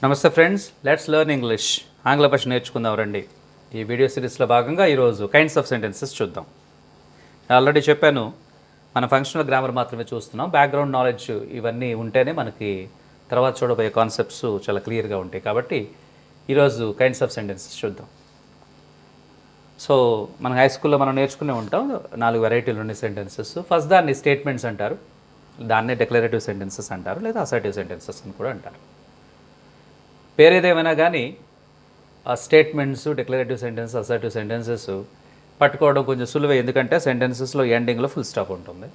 నమస్తే friends, let's learn English. ఆంగ్ల భాష నేర్చుకుందాం రండి. ఈ వీడియో సిరీస్లో భాగంగా ఈరోజు కైండ్స్ ఆఫ్ సెంటెన్సెస్ చూద్దాం. ఆల్రెడీ చెప్పాను, మన ఫంక్షనల్ గ్రామర్ మాత్రమే చూస్తున్నాం. బ్యాక్గ్రౌండ్ నాలెడ్జ్ ఇవన్నీ ఉంటేనే మనకి తర్వాత చూడబోయే కాన్సెప్ట్స్ చాలా క్లియర్గా ఉంటాయి. కాబట్టి ఈరోజు కైండ్స్ ఆఫ్ సెంటెన్సెస్ చూద్దాం. సో మన హై స్కూల్లో మనం నేర్చుకునే ఉంటాం 4 వెరైటీలు ఉన్నాయి సెంటెన్సెస్. ఫస్ట్ దాన్ని స్టేట్మెంట్స్ అంటారు, దాన్నే డిక్లరేటివ్ సెంటెన్సెస్ అంటారు, లేదా అసర్టివ్ సెంటెన్సెస్ అని కూడా అంటారు. పేరేదేమైనా కానీ ఆ statements, declarative sentence, assertive sentences పట్టుకోవడం కొంచెం సులువే. ఎందుకంటే సెంటెన్సెస్లో ఎండింగ్లో ఫుల్ స్టాప్ ఉంటుంది.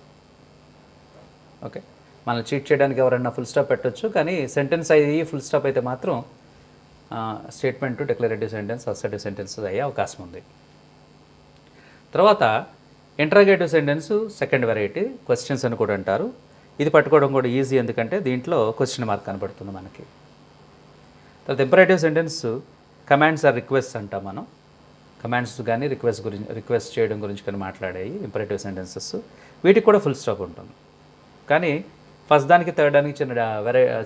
ఓకే, మనం చీట్ చేయడానికి ఎవరైనా ఫుల్ స్టాప్ పెట్టచ్చు, కానీ సెంటెన్స్ అయ్యి ఫుల్ స్టాప్ అయితే మాత్రం statement, declarative sentence, assertive sentences అయ్యే అవకాశం ఉంది. తర్వాత interrogative sentence second variety, questions అని కూడా అంటారు. ఇది పట్టుకోవడం కూడా ఈజీ, ఎందుకంటే దీంట్లో క్వశ్చన్ మార్క్ కనబడుతుంది మనకి. తర్వాత imperative sentence commands or request అంటాం మనం. కమాండ్స్ కానీ రిక్వెస్ట్ చేయడం గురించి కానీ మాట్లాడేవి ఇంపరేటివ్ సెంటెన్సెస్. వీటికి కూడా ఫుల్ స్టాప్ ఉంటుంది, కానీ ఫస్ట్ దానికి థర్డ్ దానికి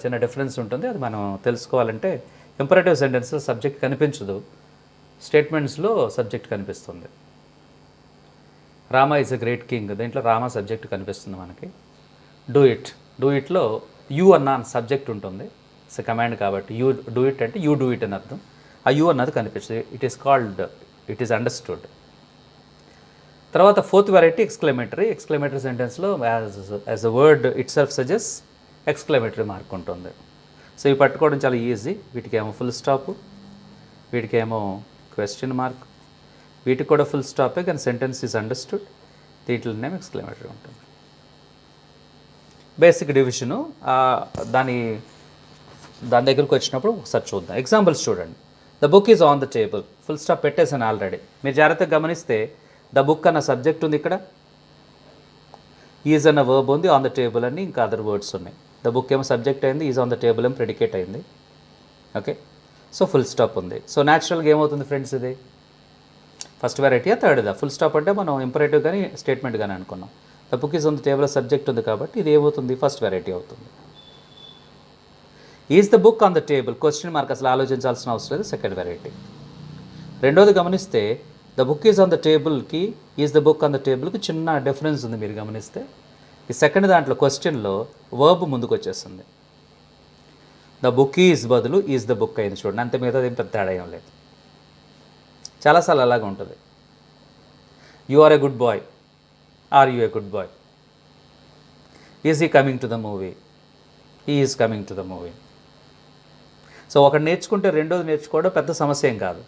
చిన్న డిఫరెన్స్ ఉంటుంది. అది మనం తెలుసుకోవాలంటే ఇంపరేటివ్ సెంటెన్స్ సబ్జెక్ట్ కనిపించదు, స్టేట్మెంట్స్లో సబ్జెక్ట్ కనిపిస్తుంది. Rama is a great king, దీంట్లో రామ సబ్జెక్ట్ కనిపిస్తుంది మనకి. డూ ఇట్లో యూ అన్న సబ్జెక్ట్ ఉంటుంది, ఇట్స్ కమాండ్ కాబట్టి. యూ డూ ఇట్ అంటే యూ డూ ఇట్ అని అర్థం. ఆ యూ అన్నది కనిపిస్తుంది, ఇట్ ఈస్ అండర్స్టూడ్. తర్వాత ఫోర్త్ వెరైటీ ఎక్స్క్లమేటరీ సెంటెన్స్లో as a word itself సజెస్ ఎక్స్క్లమేటరీ మార్క్ ఉంటుంది. సో ఇవి పట్టుకోవడం చాలా ఈజీ. వీటికేమో ఫుల్ స్టాప్, వీటికేమో క్వశ్చన్ మార్క్, వీటికి కూడా ఫుల్ స్టాపే, కానీ సెంటెన్స్ ఈజ్ అండర్స్టూడ్. దీంట్లోనే ఎక్స్క్లమేటరీ ఉంటుంది. బేసిక్ డివిజను దాని దగ్గరకు వచ్చినప్పుడు ఒకసారి చూద్దాం. ఎగ్జాంపుల్స్ చూడండి. The book is on the table, full stop పెట్టేసాను ఆల్రెడీ. మీరు జాగ్రత్తగా గమనిస్తే ద బుక్ అన్న సబ్జెక్ట్ ఉంది ఇక్కడ, ఈజ్ అన్న వర్బ్ ఉంది, ఆన్ ద టేబుల్ అని ఇంకా అదర్ వర్డ్స్ ఉన్నాయి. ద బుక్ ఏమో సబ్జెక్ట్ అయింది, ఈజ్ ఆన్ ద టేబుల్ ఏమో ప్రెడికేట్ అయింది. ఓకే, సో ఫుల్ స్టాప్ ఉంది. సో న్యాచురల్గా ఏమవుతుంది ఫ్రెండ్స్, ఇది ఫస్ట్ వెరైటీయా థర్డ్దా? ఫుల్ స్టాప్ అంటే మనం ఇంపరేటివ్ కానీ స్టేట్మెంట్ కానీ అనుకున్నాం. The book is on the table subject ఉంది కాబట్టి ఇది ఏమవుతుంది, ఫస్ట్ వెరైటీ అవుతుంది. Is the book on the table, question mark, అసలు ఆలోచించాల్సిన అవసరం లేదు, సెకండ్ వెరైటీ. రెండోది గమనిస్తే the book is on the టేబుల్కి is the book on the టేబుల్కి చిన్న డిఫరెన్స్ ఉంది. మీరు గమనిస్తే ఈ సెకండ్ దాంట్లో క్వశ్చన్లో వర్బ్ ముందుకు వచ్చేస్తుంది. ద బుక్ ఈజ్ బదులు ఈజ్ ద బుక్ అయింది చూడండి, అంతే. మిగతా ఏం పెద్ద తేడా ఏం లేదు, చాలాసార్లు అలాగే ఉంటుంది. You are a good boy, are you a good boy? Is he coming to the movie, he is coming to the movie. So ఒకటి నేర్చుకుంటే రెండోది నేర్చుకోవడం పెద్ద సమస్య ఏం కాదు,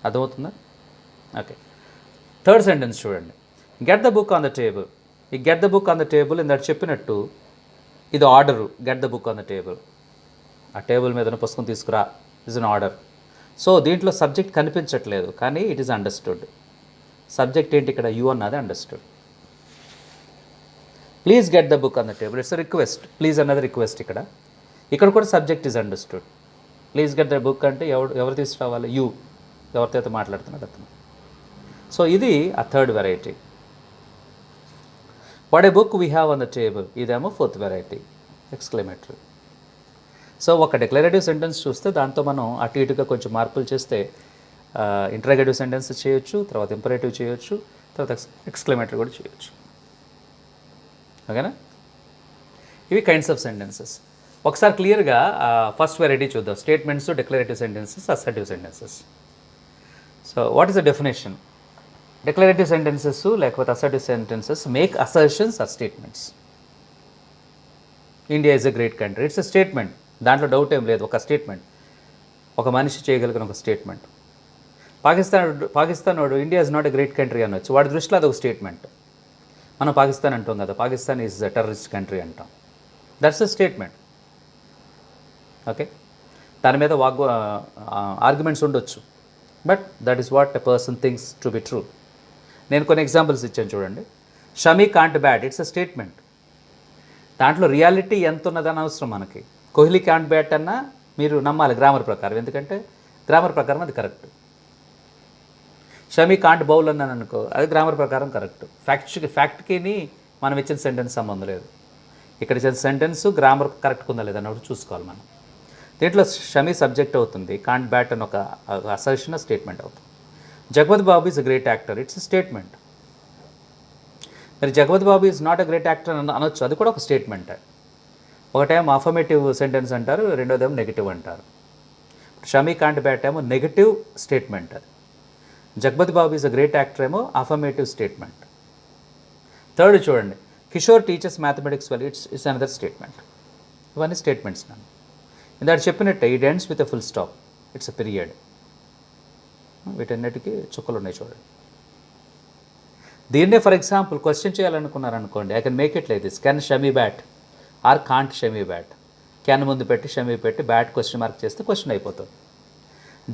అర్థమవుతుందా? ఓకే, థర్డ్ సెంటెన్స్ చూడండి. Get the book on the table. ఈ get the book on the table ఇందాక చెప్పినట్టు ఇది order. Get the book on the table, ఆ టేబుల్ మీద పుస్తకం తీసుకురా, ఇస్ అన్ ఆర్డర్. సో దీంట్లో సబ్జెక్ట్ కనిపించట్లేదు, కానీ ఇట్ ఈస్ అండర్స్టూడ్. సబ్జెక్ట్ ఏంటి ఇక్కడ, యూ అన్నది understood. Please get the book on the table, it's request. Please అన్నది రిక్వెస్ట్. ఇక్కడ కూడా subject is understood. Please get the book అంటే ఎవరు తీసుకురావాలి, యూ, ఎవరితో అయితే మాట్లాడుతున్నారు అతను. సో ఇది ఆ third variety. What a book we have on the table, ఇదేమో ఫోర్త్ వెరైటీ, ఎక్స్క్లమేటరీ. సో ఒక డిక్లరేటివ్ సెంటెన్స్ చూస్తే దాంతో మనం అటు ఇటుగా కొంచెం మార్పులు చేస్తే ఇంటరాగేటివ్ సెంటెన్స్ చేయొచ్చు, తర్వాత ఇంపరేటివ్ చేయొచ్చు, తర్వాత ఎక్స్క్లమేటరీ కూడా చేయొచ్చు. ఓకేనా? ఇవి కైండ్స్ ఆఫ్ సెంటెన్సెస్. ఒకసారి క్లియర్గా ఫస్ట్ వెరైటీ చూద్దాం, statements, declarative sentences, assertive sentences. So what is the definition? Declarative sentences లేకపోతే assertive sentences make assertions or statements. India is a great country, it's a statement, దాంట్లో doubt ఏం లేదు. ఒక statement, ఒక మనిషి చేయగలిగిన ఒక స్టేట్మెంట్. పాకిస్తాన్ వాడు India is not a great country అనొచ్చు, వాడి దృష్టిలో అదొక స్టేట్మెంట్. మనం పాకిస్తాన్ అంటాం కదా, Pakistan is a terrorist country అంటాం, దట్స్ ఎ స్టేట్మెంట్. ఓకే, దాని మీద ఆర్గ్యుమెంట్స్ ఉండొచ్చు, but that is what a person things to be true. నేను కొన్ని ఎగ్జాంపుల్స్ ఇచ్చాను చూడండి. Shami can't bat, it's a statement. దాంట్లో రియాలిటీ ఎంత ఉన్నదని అవసరం మనకి. కోహ్లీ కాంట్ బ్యాట్ అన్నా మీరు నమ్మాలి గ్రామర్ ప్రకారం, ఎందుకంటే గ్రామర్ ప్రకారం అది కరెక్ట్. షమీ కాంట్ బౌల్ అన్నాను అనుకో, అది గ్రామర్ ప్రకారం కరెక్ట్. ఫ్యాక్ట్కి మనం ఇచ్చిన సెంటెన్స్ సంబంధం లేదు. ఇక్కడ సెంటెన్స్ గ్రామర్ కరెక్ట్గా ఉందా లేదా అన్నప్పుడు చూసుకోవాలి మనం. దీంట్లో షమి సబ్జెక్ట్ అవుతుంది, కాంట్ బ్యాట్ అని ఒక అసర్షన్ స్టేట్మెంట్ అవుతుంది. Jagapathi Babu is a great actor, it's statement. మరి Jagapathi Babu is not a great actor అనొచ్చు, అది కూడా ఒక స్టేట్మెంట్. ఒకటేమో అఫర్మేటివ్ సెంటెన్స్ అంటారు, రెండోదేమో నెగిటివ్ అంటారు. షమి కాంట్ బ్యాట్ ఏమో నెగిటివ్ స్టేట్మెంట్, అది. Jagapathi Babu is a great actor ఏమో అఫర్మేటివ్ స్టేట్మెంట్. థర్డ్ చూడండి, Kishore teachers mathematics well, it's another statement. ఇవన్నీ స్టేట్మెంట్స్ నన్ను ఇందాక చెప్పినట్టే it ends with a full stop, it's a period. వీటన్నిటికీ చుక్కలు ఉన్నాయి చూడండి. దీన్నే ఫర్ ఎగ్జాంపుల్ క్వశ్చన్ చేయాలనుకున్నారనుకోండి, I can make it like this, can Shami bat or can't Shami bat. Can ముందు పెట్టి షమి పెట్టి బ్యాట్ క్వశ్చన్ మార్క్ చేస్తే క్వశ్చన్ అయిపోతుంది.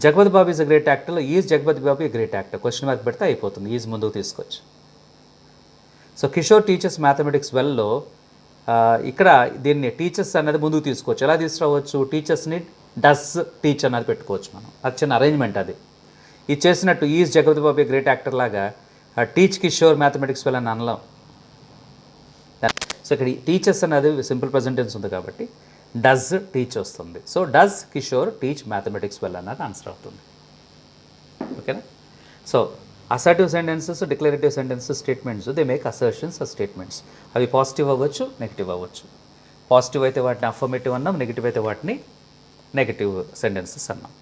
Jagapathi Babu is a great యాక్టర్లో is Jagapathi Babu a great actor question mark పెడితే అయిపోతుంది, ఈజ్ ముందుకు తీసుకోవచ్చు. సో కిషోర్ టీచర్స్ మ్యాథమెటిక్స్ వెల్లో ఇక్కడ దీన్ని టీచర్స్ అనేది ముందుకు తీసుకోవచ్చు. ఎలా తీసుకురావచ్చు, టీచర్స్ని డస్ టీచ్ అన్నది పెట్టుకోవచ్చు మనం, అది చిన్న అరేంజ్మెంట్. అది ఇది చేసినట్టు is Jagapathi Babu a great actor లాగా టీచ్ కిషోర్ మ్యాథమెటిక్స్ వెల్ అని అనలేం. సో ఇక్కడ టీచర్స్ అనేది సింపుల్ ప్రెజెంట్ టెన్స్ ఉంది కాబట్టి డస్ టీచ్ వస్తుంది. So does Kishore teach mathematics well అన్నది ఆన్సర్ అవుతుంది. ఓకేనా. So assertive sentences, declarative sentences, statements, they make assertions or statements. అవి పాజిటివ్ అవ్వచ్చు, నెగిటివ్ అవ్వచ్చు. పాజిటివ్ అయితే వాటిని అఫర్మేటివ్ అన్నాం, నెగిటివ్ అయితే వాటిని నెగిటివ్ సెంటెన్సెస్ అన్నాం.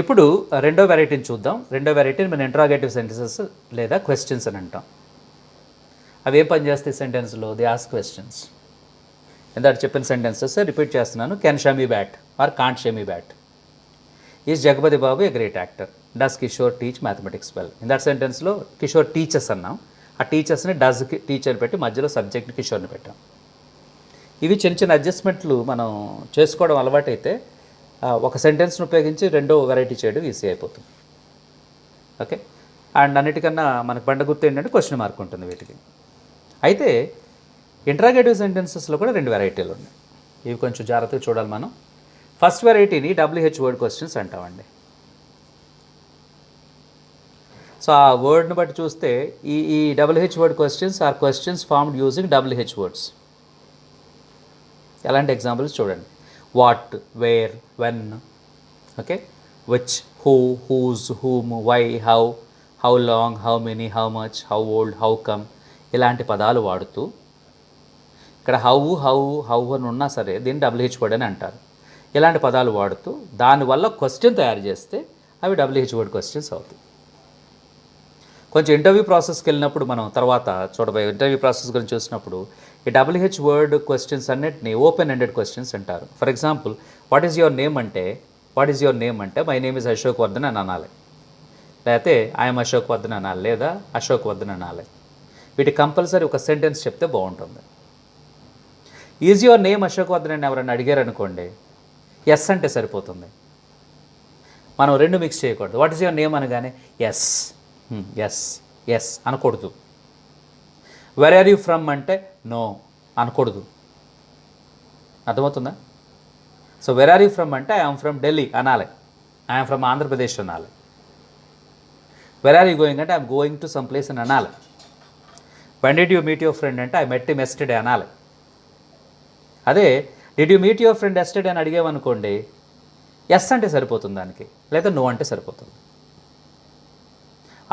ఇప్పుడు రెండో వెరైటీని చూద్దాం. రెండో వెరైటీని మనం ఇంట్రాగేటివ్ సెంటెన్సెస్ లేదా క్వశ్చన్స్ అని అంటాం. అవి ఏం పని చేస్తాయి సెంటెన్స్లో, దే ఆస్క్ క్వశ్చన్స్. ఇందాక చెప్పిన సెంటెన్సెస్ రిపీట్ చేస్తున్నాను. Can Shami bat or can't Shami bat, is Jagapathi Babu a great actor, does Kishore teach mathematics well. In that సెంటెన్స్లో కిషోర్ టీచర్స్ అన్నాం, ఆ టీచర్స్ని డస్ టీచర్ పెట్టి మధ్యలో సబ్జెక్ట్ కిషోర్ని పెట్టాం. ఇవి చిన్న చిన్న అడ్జస్ట్మెంట్లు మనం చేసుకోవడం అలవాటైతే ఒక సెంటెన్స్ను ఉపయోగించి రెండో వెరైటీ చేయడం ఈజీ అయిపోతుంది. ఓకే. అండ్ అన్నిటికన్నా మనకు బండ గుర్తు ఏంటంటే క్వశ్చన్ మార్క్ ఉంటుంది వీటికి. అయితే ఇంట్రాగేటివ్ సెంటెన్సెస్లో కూడా రెండు వెరైటీలు ఉన్నాయి. ఇవి కొంచెం జాగ్రత్తగా చూడాలి మనం. ఫస్ట్ వెరైటీని WH వర్డ్ క్వశ్చన్స్ అంటామండి. సో ఆ వర్డ్ని బట్టి చూస్తే ఈ WH word questions are questions formed using WH words. ఎలాంటి ఎగ్జాంపుల్స్ చూడండి. What, where, when, okay, which, who, whose, whom, why, how long, how many, how much, how old, how come ఇలాంటి పదాలు వాడుతూ, ఇక్కడ హౌ అని ఉన్నా సరే దీన్ని WH వర్డ్ అని అంటారు. ఇలాంటి పదాలు వాడుతూ దానివల్ల క్వశ్చన్ తయారు చేస్తే అవి WH వర్డ్ క్వశ్చన్స్ అవుతాయి. కొంచెం ఇంటర్వ్యూ ప్రాసెస్కి వెళ్ళినప్పుడు మనం తర్వాత చూడబోయే ఇంటర్వ్యూ ప్రాసెస్ గురించి చూసినప్పుడు ఈ WH వర్డ్ క్వశ్చన్స్ అన్నిటిని ఓపెన్ ఎండెడ్ క్వశ్చన్స్ అంటారు. For example, what is your name అంటే my name is Ashok Vardhan అని అనాలి, లేకపోతే ఐఎమ్ అశోక్ వర్ధన్ అనాలి, లేదా అశోక్ వర్ధన్ అనాలి. వీటి కంపల్సరీ ఒక సెంటెన్స్ చెప్తే బాగుంటుంది. Is your name Ashok Vardhan అని ఎవరైనా అడిగారు అనుకోండి, ఎస్ అంటే సరిపోతుంది. మనం రెండు మిక్స్ చేయకూడదు. వాట్ ఈజ్ యువర్ నేమ్ అనగానే ఎస్ ఎస్ అనకూడదు. వెర్ ఆర్ యూ ఫ్రమ్ అంటే నో అనకూడదు. అర్థమవుతుందా? So where are you from అంటే ఐఎమ్ ఫ్రమ్ ఢిల్లీ అనాలి, ఐఎమ్ ఫ్రమ్ ఆంధ్రప్రదేశ్ అనాలి. వెర్ ఆర్ యూ గోయింగ్ అంటే I'm going to some place అని అనాలి. When did you meet your friend అంటే ఐ మెట్ హిమ్ ఎస్టర్డే అనాలి. అదే did you meet your friend yesterday అని అడిగేవనుకోండి, ఎస్ అంటే సరిపోతుంది దానికి, లేదా నో అంటే సరిపోతుంది.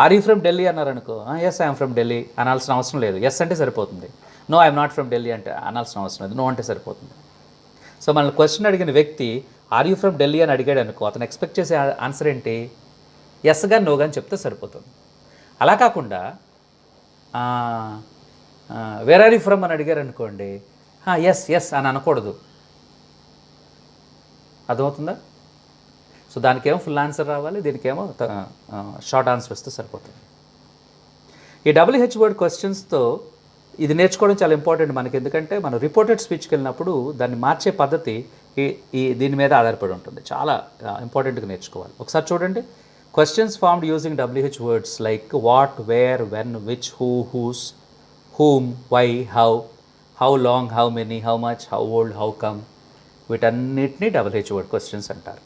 ఆర్ యూ ఫ్రమ్ ఢిల్లీ అన్నారనుకో, ఎస్ ఐఎమ్ ఫ్రమ్ ఢిల్లీ అనాల్సిన అవసరం లేదు, ఎస్ అంటే సరిపోతుంది. No I'm not from Delhi అంటే అనాల్సిన అవసరం లేదు, నో అంటే సరిపోతుంది. సో మనల్ని క్వశ్చన్ అడిగిన వ్యక్తి ఆర్ యూ ఫ్రమ్ ఢిల్లీ అని అడిగాడు అనుకో, అతను ఎక్స్పెక్ట్ చేసే ఆన్సర్ ఏంటి, ఎస్ కానీ నో కానీ చెప్తే సరిపోతుంది. అలా కాకుండా వేర్ ఆర్ యూ ఫ్రమ్ అని అడిగారు అనుకోండి, ఎస్ అని అనకూడదు. అర్థమవుతుందా? సో దానికేమో ఫుల్ ఆన్సర్ రావాలి, దీనికేమో షార్ట్ ఆన్సర్ వస్తే సరిపోతుంది. ఈ WH వర్డ్ క్వశ్చన్స్తో ఇది నేర్చుకోవడం చాలా ఇంపార్టెంట్ మనకి. ఎందుకంటే మనం రిపోర్టెడ్ స్పీచ్కి వెళ్ళినప్పుడు దాన్ని మార్చే పద్ధతి దీని మీద ఆధారపడి ఉంటుంది. చాలా ఇంపార్టెంట్గా నేర్చుకోవాలి. ఒకసారి చూడండి. Questions formed using WH words like what, where, when, which, who, whose, whom, why, how long, how many, how much, how old, how come వీటన్నిటిని WH వర్డ్ క్వశ్చన్స్ అంటారు.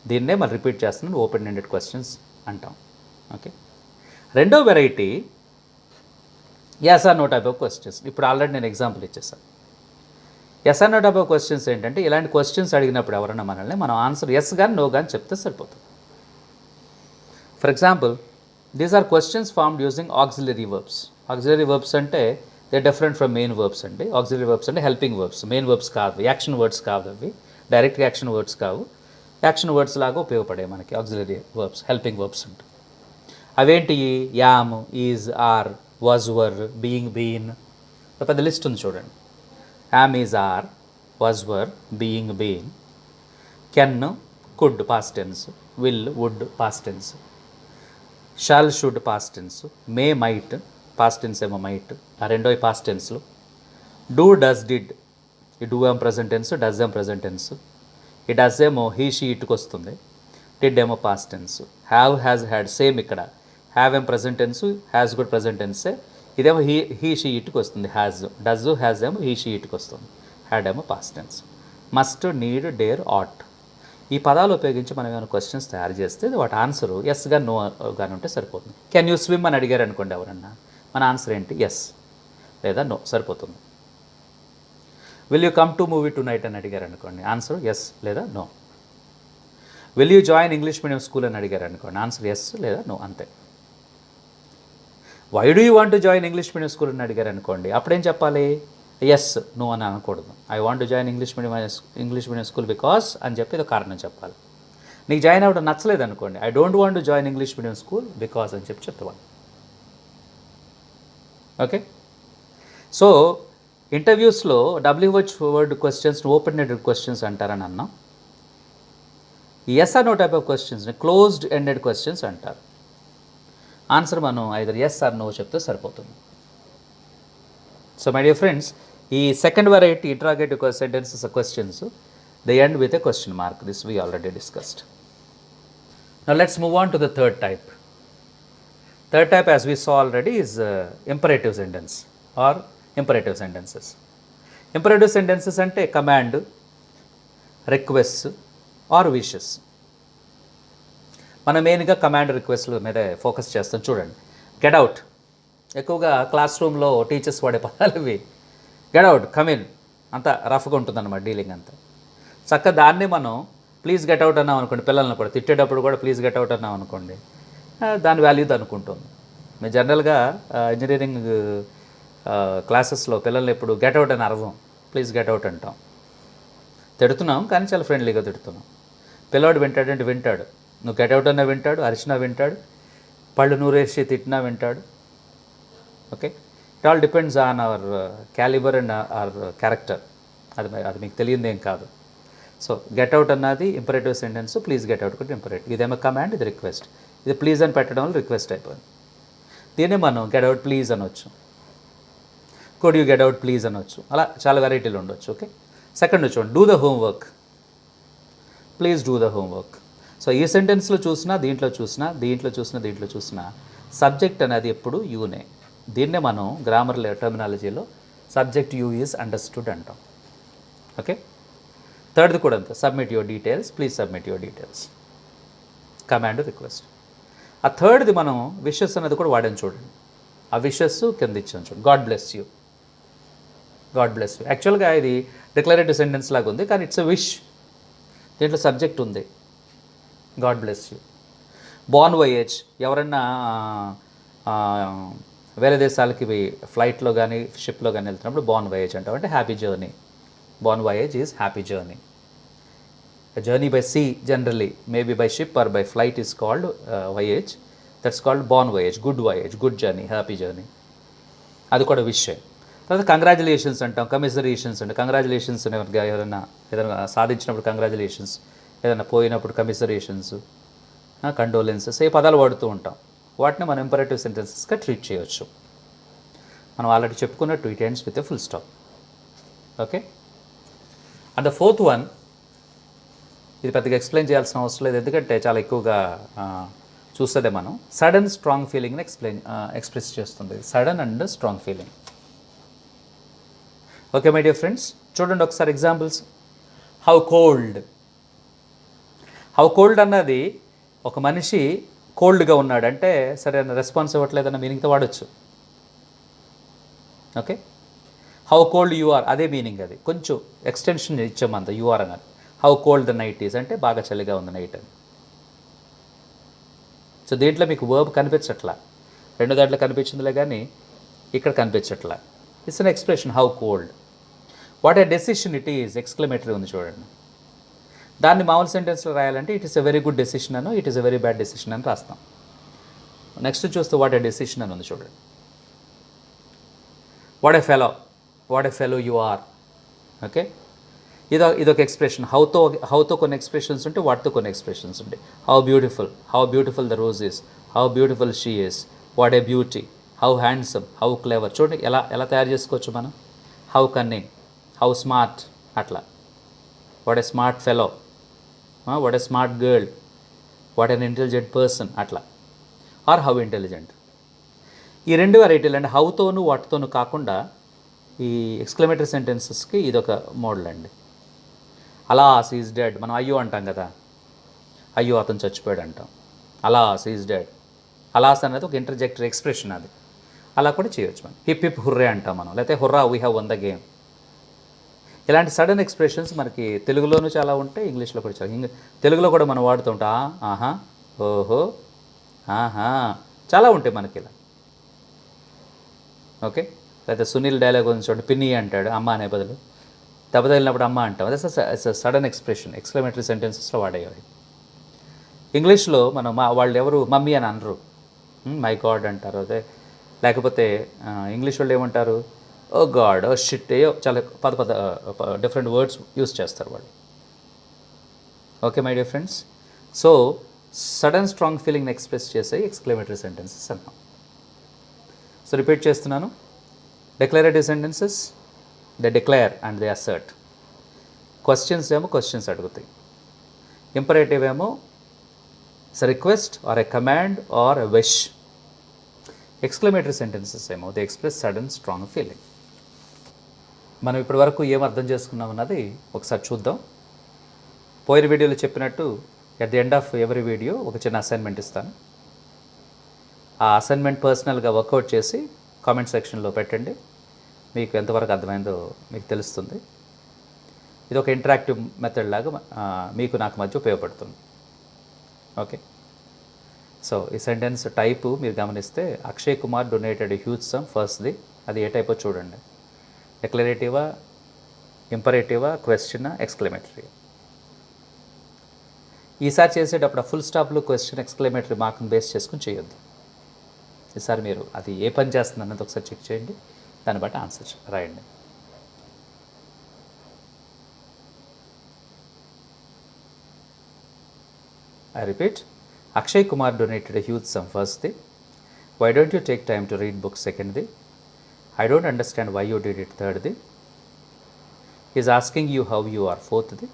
దీన్నే మనం రిపీట్ చేస్తున్నాం, ఓపెన్ ఎండెడ్ క్వశ్చన్స్ అంటాం. Okay. రెండో variety yes or no type of questions. ఇప్పుడు already నేను example ఇచ్చేసాను. Yes or no type of questions ఏంటంటే ఇలాంటి క్వశ్చన్స్ అడిగినప్పుడు ఎవరన్నా మనల్ని మనం ఆన్సర్ ఎస్ కానీ నో కానీ చెప్తే సరిపోతుంది. For example, these are questions formed using auxiliary verbs. Auxiliary verbs అంటే they different from main verbs అండి. ఆక్సిలరీ వర్బ్స్ అంటే హెల్పింగ్ వర్బ్స్, మెయిన్ వర్బ్స్ కాదు, యాక్షన్ వర్డ్స్ కాదు, అవి డైరెక్ట్గా యాక్షన్ వర్డ్స్ కావు, యాక్షన్ వర్డ్స్ లాగా ఉపయోగపడే మనకి ఆక్సిలరీ వర్బ్స్, హెల్పింగ్ వర్బ్స్ ఉంటాయి. అవేంటి? Am, is, are, was, were, being, been, పెద్ద లిస్ట్ ఉంది చూడండి. Am, is, are, was, were, being, been, can, could past tense, will, would past tense, shall, should past tense, may, might past tense ఏమో might, ఆ రెండోవి past టెన్స్లు. Do, does, did, ఈ do ఏమో present tense, does ఏమో present tense, ఈ does ఏమో he, she, ఇటుకు వస్తుంది, డిడ్ ఏమో past tense. Have, has, had same ఇక్కడ, హ్యావ్ ఏమో ప్రజెంట్ టెన్స్, హ్యాజ్ కూడా ప్రజెంట్ టెన్సే, ఇదేమో హీ, షీ, ఇటుకు వస్తుంది హ్యాజ్, డస్, హ్యాజ్ ఏమో హీ, షీ, ఇటుకు వస్తుంది, హ్యాడ్ ఏమో past tense. Must, need, dare, ought, ఈ పదాలు ఉపయోగించి మనం ఏమైనా క్వశ్చన్స్ తయారు చేస్తే వాటి ఆన్సర్ ఎస్ గా నో కానీ ఉంటే సరిపోతుంది. కెన్ యూ స్విమ్ అని అడిగారు అనుకోండి ఎవరన్నా, మన ఆన్సర్ ఏంటి? ఎస్ లేదా నో సరిపోతుంది. Will you come to movie tonight అని అడిగారు అనుకోండి, ఆన్సర్ ఎస్ లేదా no. Will you join English medium school అని అడిగారు అనుకోండి, ఆన్సర్ ఎస్ లేదా నో, అంతే. Why do you want to join English medium school అని అడిగారు అనుకోండి, అప్పుడేం చెప్పాలి? ఎస్, నో అని అనకూడదు. I want to join English medium school because అని చెప్పి ఇది కారణం చెప్పాలి. నీకు జాయిన్ అవ్వడం నచ్చలేదు అనుకోండి, I don't want to join English medium school because అని చెప్పి చెప్తాను. ఓకే, సో ఇంటర్వ్యూస్లో WH word questions open ended questions అంటారని అన్నాం. Yes or no type of క్వశ్చన్స్ని క్లోజ్డ్ ఎండెడ్ క్వశ్చన్స్ అంటారు. ఆన్సర్ మనం ఐదర్ ఎస్ ఆర్ నో చెప్తే సరిపోతుంది. సో మై డియర్ ఫ్రెండ్స్, ఈ second variety interrogative sentences questions they end with a question mark. This we already discussed. Now let's move on to the third type. Third type, as we saw already, is imperative sentence or imperative sentences. Imperative sentences ante command, requests or wishes. మనం మెయిన్గా command రిక్వెస్ట్ల మీద focus చేస్తాం. చూడండి, get out, ఎక్కువగా class రూమ్లో teachers వాడే పదాలు ఇవి. గెట్ అవుట్, కమ్ ఇన్, అంతా రఫ్గా ఉంటుందన్నమాట డీలింగ్ అంతా. చక్కగా దాన్ని మనం ప్లీజ్ గెట్ అవుట్ అన్నాం అనుకోండి, పిల్లల్ని కూడా తిట్టేటప్పుడు కూడా ప్లీజ్ గెట్ అవుట్ అన్నాం అనుకోండి, దాని వాల్యూ అనుకుంటుంది. మేము జనరల్గా ఇంజనీరింగ్ క్లాసెస్లో పిల్లల్ని ఎప్పుడు గెట్ అవుట్ అని అరవం, ప్లీజ్ గెట్ అవుట్ అంటాం. తిడుతున్నాం కానీ చాలా ఫ్రెండ్లీగా తిడుతున్నాం. పిల్లవాడు వింటాడంటే వింటాడు, నువ్వు గెట్ అవుట్ అన్నా వింటాడు, అరిచినా వింటాడు, పళ్ళు నూరేసి తిట్టినా వింటాడు. Okay, it all depends on hour calibre and our character. అది మీకు తెలియదు ఏం కాదు. సో గెట్ అవుట్ అన్నది imperative sentence, please get out కూడా ఇంపరేటివ్. ఇదేమో కమాండ్, ఇది రిక్వెస్ట్. ఇది ప్లీజ్ అని పెట్టడం వల్ల రిక్వెస్ట్ అయిపోయింది. దీన్ని మనం గెట్ అవుట్ ప్లీజ్ అనొచ్చు, could you get out please అనొచ్చు, అలా చాలా వెరైటీలు ఉండొచ్చు. ఓకే, సెకండ్ చూడండి, do the homework, please do the homework. So ఈ సెంటెన్స్లో చూసినా, దీంట్లో చూసినా సబ్జెక్ట్ అనేది ఎప్పుడు యూనే. దీన్నే మనం గ్రామర్ టర్మినాలజీలో సబ్జెక్ట్ యూ ఈజ్ అండర్స్టూడ్ అంటాం. ఓకే, థర్డ్ది కూడా అంతే, submit your details, please submit your details, command, request. ఆ థర్డ్ది మనం విషెస్ అనేది కూడా వాడాను చూడండి. ఆ విషెస్ కింద ఇచ్చాను చూడండి, God bless you, God bless you. యాక్చువల్గా ఇది డిక్లరేటివ్ సెంటెన్స్ లాగా ఉంది, కానీ ఇట్స్ ఎ విష్. దీంట్లో సబ్జెక్ట్ ఉంది, గాడ్ బ్లెస్ యూ. బాన్ వయేజ్, ఎవరన్నా వేరే దేశాలకి ఫ్లైట్లో కానీ షిప్లో కానీ వెళ్తున్నప్పుడు బాన్ వయేజ్ అంటాం, అంటే happy journey. Bon voyage is happy journey. A journey by sea generally, maybe by ship or by flight, is called voyage. That's called bon voyage, good voyage, good journey, happy journey. అది కూడా విషయం. తర్వాత congratulations అంటాం, కమిసరేషన్స్ అంటే congratulations ఎవరైనా ఏదైనా సాధించినప్పుడు congratulations, ఏదైనా పోయినప్పుడు కమిసరేషన్స్, కండోలెన్సెస్, ఏ పదాలు వాడుతూ ఉంటాం. వాటిని మనం ఇంపరేటివ్ సెంటెన్సెస్గా ట్రీట్ చేయవచ్చు. మనం ఆల్రెడీ చెప్పుకున్నట్టు it ends with a full stop. Okay, and the fourth one, ఇది పెద్దగా ఎక్స్ప్లెయిన్ చేయాల్సిన అవసరం లేదు, ఎందుకంటే చాలా ఎక్కువగా చూస్తే మనం సడన్ స్ట్రాంగ్ ఫీలింగ్ని ఎక్స్ప్రెస్ చేస్తుంది. Sudden and strong feeling. Okay my dear friends, చూడండి ఒకసారి examples. How cold. How cold అన్నది ఒక మనిషి కోల్డ్గా ఉన్నాడంటే సరైన రెస్పాన్స్ ఇవ్వట్లేదన్న మీనింగ్తో వాడచ్చు. Okay, how cold you are, అదే మీనింగ్, అది కొంచెం ఎక్స్టెన్షన్ ఇచ్చామంత యు ఆర్ అన్నారు. How cold the night is అంటే బాగా చలిగా ఉంది నైట్ అని. సో దీంట్లో మీకు వర్బ్ కనిపించట్లా, రెండు దాంట్లో కనిపించిందిలే కానీ ఇక్కడ కనిపించట్లా. It's an expression, how cold. What a decision it is, exclamatory ఉంది చూడండి. దాన్ని మామూలు సెంటెన్స్లో రాయాలంటే it is a very good decision అనో it is a very bad decision అని రాస్తాం. నెక్స్ట్ చూస్తే వాట్ ఏ డెసిషన్ అని ఉంది చూడండి. What a fellow you are. Okay, ఇదొక ఎక్స్ప్రెషన్. హౌతో కొన్ని ఎక్స్ప్రెషన్స్ ఉంటాయి, వాటితో కొన్ని ఎక్స్ప్రెషన్స్ ఉంటాయి. How beautiful the rose is, how beautiful she is, what a beauty, how handsome, how clever. చూడండి ఎలా తయారు చేసుకోవచ్చు మనం. హౌ కన్నింగ్, హౌ స్మార్ట్, అట్లా. What a smart fellow, what a smart girl, what an intelligent person, అట్లా. Or how intelligent. ఈ రెండు వెరైటీలు అండి. హౌతోను వాటితోనూ కాకుండా ఈ ఎక్స్క్లమేటరీ సెంటెన్సెస్కి ఇదొక మోడల్ అండి. అలాస్ ఈజ్ డెడ్, మనం అయ్యో అంటాం కదా, అయ్యో అతను చచ్చిపోయాడు అంటాం. అలాస్ ఈజ్ డెడ్. అలాస్ అనేది ఒక ఇంటర్జెక్టరీ ఎక్స్ప్రెషన్, అది అలా కూడా చేయొచ్చు మనం. హిప్ హిప్ హుర్రే అంటాం మనం, లేకపోతే hurrah we have won the game. ఇలాంటి సడన్ ఎక్స్ప్రెషన్స్ మనకి తెలుగులోనూ చాలా ఉంటాయి, ఇంగ్లీష్లో కూడా చాలా. తెలుగులో కూడా మనం వాడుతూ ఉంటాం. ఆహా, ఓహో, ఆహా, చాలా ఉంటాయి మనకి ఇలా. ఓకే, లేకపోతే సునీల్ డైలాగ్ ఉంది చూడండి, పిన్ని అంటాడు అమ్మ అనే బదులు, దెబ్బ తగిలినప్పుడు అమ్మ అంటాం. అదే సడన్ ఎక్స్ప్రెషన్, ఎక్స్క్లమేటరీ సెంటెన్సెస్లో వాడేవి. ఇంగ్లీష్లో మనం వాళ్ళు ఎవరు మమ్మీ అని అనరు, మై గాడ్ అంటారు. అదే లేకపోతే ఇంగ్లీష్ వాళ్ళు ఏమంటారు, ఓ గాడ్, ఓ షిట్, చాలా డిఫరెంట్ వర్డ్స్ యూస్ చేస్తారు వాళ్ళు. Okay my dear friends, so sudden strong ఫీలింగ్ని ఎక్స్ప్రెస్ చేసే ఎక్స్క్లమేటరీ సెంటెన్సెస్ అన్నాం. సో రిపీట్ చేస్తున్నాను. Declarative sentences, they declare and they assert. Questions ఏమో క్వశ్చన్స్ అడుగుతాయి. ఇంపరేటివ్ ఏమో it's a request or a command or a wish. Exclamatory sentences ఏమో they express sudden strong feeling. మనం ఇప్పటి వరకు ఏం అర్థం చేసుకున్నాం అన్నది ఒకసారి చూద్దాం. పోయిన వీడియోలో చెప్పినట్టు at the end of every video ఒక చిన్న అసైన్మెంట్ ఇస్తాను. ఆ అసైన్మెంట్ పర్సనల్గా వర్కౌట్ చేసి కామెంట్ సెక్షన్లో పెట్టండి. మీకు ఎంతవరకు అర్థమైందో మీకు తెలుస్తుంది. ఇది ఒక ఇంటరాక్టివ్ మెథడ్ లాగా మీకు నాకు మధ్య ఉపయోగపడుతుంది. ఓకే, సో ఈ సెంటెన్స్ టైపు మీరు గమనిస్తే Akshay Kumar donated huge some, ఫస్ట్ది. అది ఏ టైపో చూడండి. డిక్లరేటివా, ఇంపరేటివా, క్వశ్చనా, ఎక్స్క్లమేటరీ. ఈసారి చేసేటప్పుడు ఆ ఫుల్ స్టాప్లో క్వశ్చన్, ఎక్స్క్లమేటరీ మార్క్ని బేస్ చేసుకుని చేయొద్దు. ఈసారి మీరు అది ఏ పని చేస్తుంది అన్నది ఒకసారి చెక్ చేయండి, దాన్ని బట్టి ఆన్సర్ రాయండి. I repeat, Akshay Kumar donated a huge sum, first thing. Why don't you take time to read books, second thing. I don't understand why you did it, third thing. He's asking you how you are, fourth thing.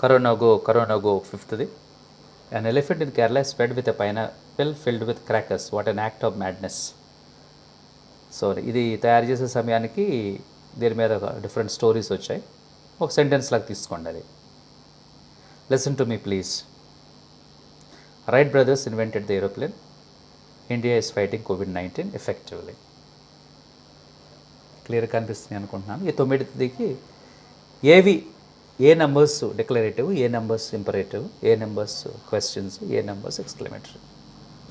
Corona go, fifth thing. An elephant in Kerala is fed with a pineapple filled with crackers. What an act of madness. So ఇది తయారు చేసే సమయానికి దీని మీద ఒక different stories వచ్చాయి. ఒక sentence లాగా తీసుకోండి అది. Listen to me please. Right brothers invented the aeroplane. India is fighting COVID-19 effectively. క్లియర్గా కనిపిస్తుంది అనుకుంటున్నాను. ఈ 9కి ఏ నెంబర్స్ డిక్లరేటివ్, ఏ నెంబర్స్ ఇంపరేటివ్, ఏ నెంబర్స్ క్వశ్చన్స్, ఏ నెంబర్స్ ఎక్స్క్లమేటరీ.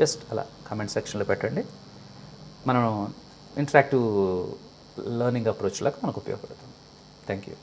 జస్ట్ అలా కామెంట్ సెక్షన్లో పెట్టండి. మనం ఇంటరాక్టివ్ లెర్నింగ్ అప్రోచ్ లాగా మనకు ఉపయోగపడుతుంది. Thank you.